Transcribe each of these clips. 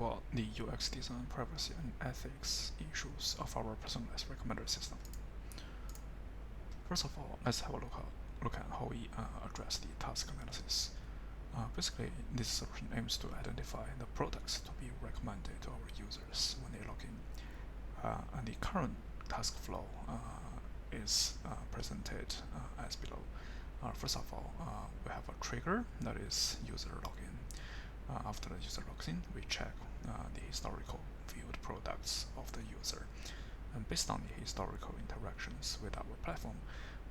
about the UX design, privacy, and ethics issues of our personalized recommender system. First of all, let's have a look at how we address the task analysis. Basically, this solution aims to identify the products to be recommended to our users when they log in. And the current task flow is presented as below. First of all, we have a trigger, that is user login. After the user logs in, we check the historical viewed products of the user. And based on the historical interactions with our platform,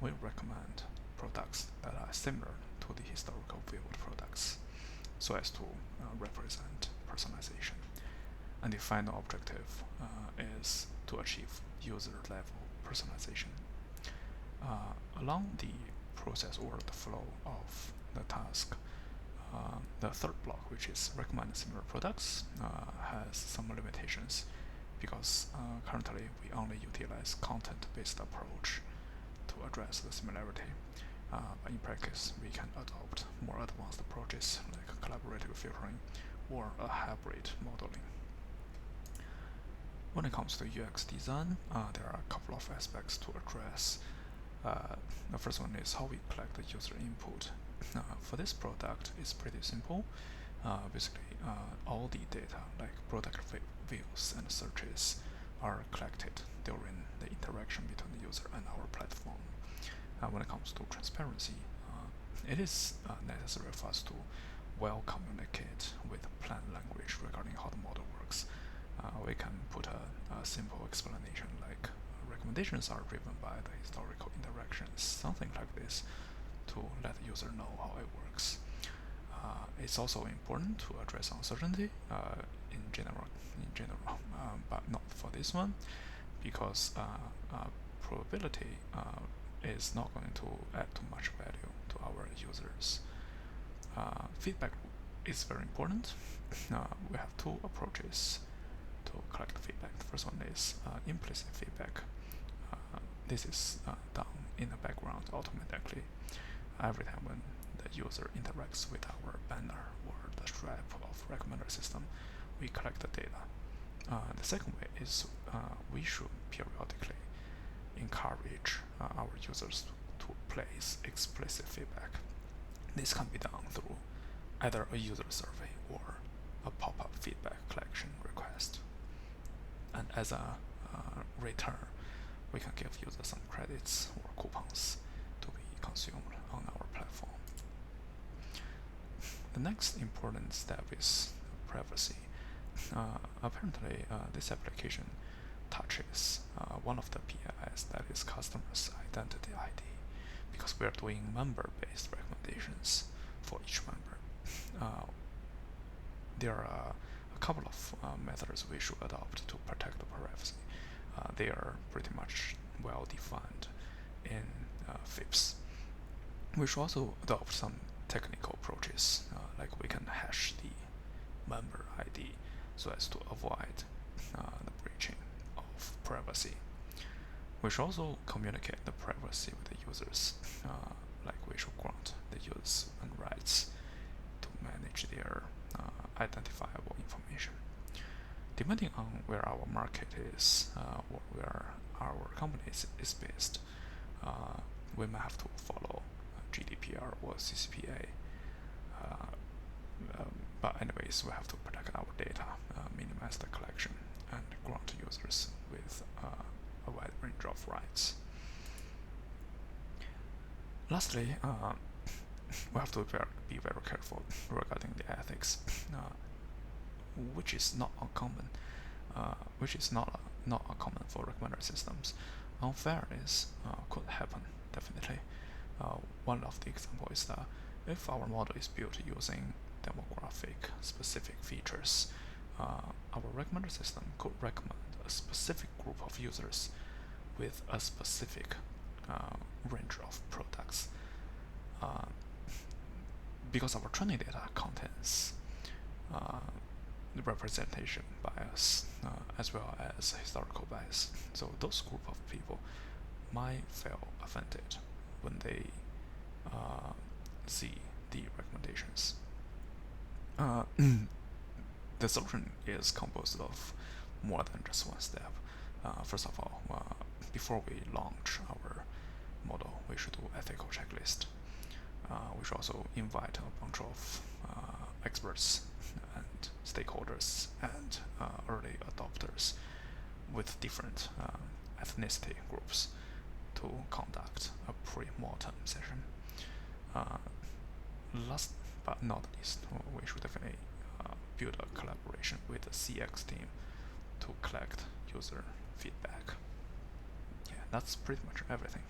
we recommend products that are similar to the historical viewed products, so as to represent personalization. And the final objective is to achieve user-level personalization. Along the process or the flow of the task, the third block, which is recommend similar products, has some limitations because currently we only utilize content-based approach to address the similarity. But in practice, we can adopt more advanced approaches like collaborative filtering or a hybrid modeling. When it comes to UX design, there are a couple of aspects to address. The first one is how we collect the user input. For this product, it's pretty simple. Basically, all the data, like product views and searches, are collected during the interaction between the user and our platform. When it comes to transparency, it is necessary for us to well communicate with plain language regarding how the model works. We can put a simple explanation like recommendations are driven by the historical interactions, something like this, to let the user know how it works. It's also important to address uncertainty in general, but not for this one, because probability is not going to add too much value to our users. Feedback is very important. We have two approaches to collect feedback. The first one is implicit feedback. This is done in the background automatically every time when the user interacts with our banner or the stripe of recommender system. We collect the data. The second way is we should periodically encourage our users to place explicit feedback. This can be done through either a user survey or a pop-up feedback collection request. And as a return, we can give users some credits or coupons to be consumed on our platform. The next important step is privacy. Apparently, this application touches one of the PIs, that is customer's identity ID, because we are doing member-based recommendations for each member. There are a couple of methods we should adopt to protect the privacy. They are pretty much well defined in FIPS. We should also adopt some technical approaches, like we can hash the member ID so as to avoid the breaching of privacy. We should also communicate the privacy with the users, like we should grant the users rights to manage their identifiable information. Depending on where our market is, or where our company is based, we might have to follow GDPR or CCPA. But anyways, we have to protect our data, minimize the collection, and grant users with a wide range of rights. Lastly, we have to be very careful regarding the ethics, which is not uncommon. Not uncommon for recommender systems. Unfairness could happen, definitely. One of the examples is that if our model is built using demographic specific features, our recommender system could recommend a specific group of users with a specific range of products. Because our training data contains the representation bias as well as historical bias, so those group of people might feel offended when they see the recommendations. the solution is composed of more than just one step. First of all, before we launch our model, we should do ethical checklist. We should also invite a bunch of experts and stakeholders and early adopters with different ethnicity groups to conduct a pre-mortem session. Last but not least, we should definitely build a collaboration with the CX team to collect user feedback. Yeah, that's pretty much everything.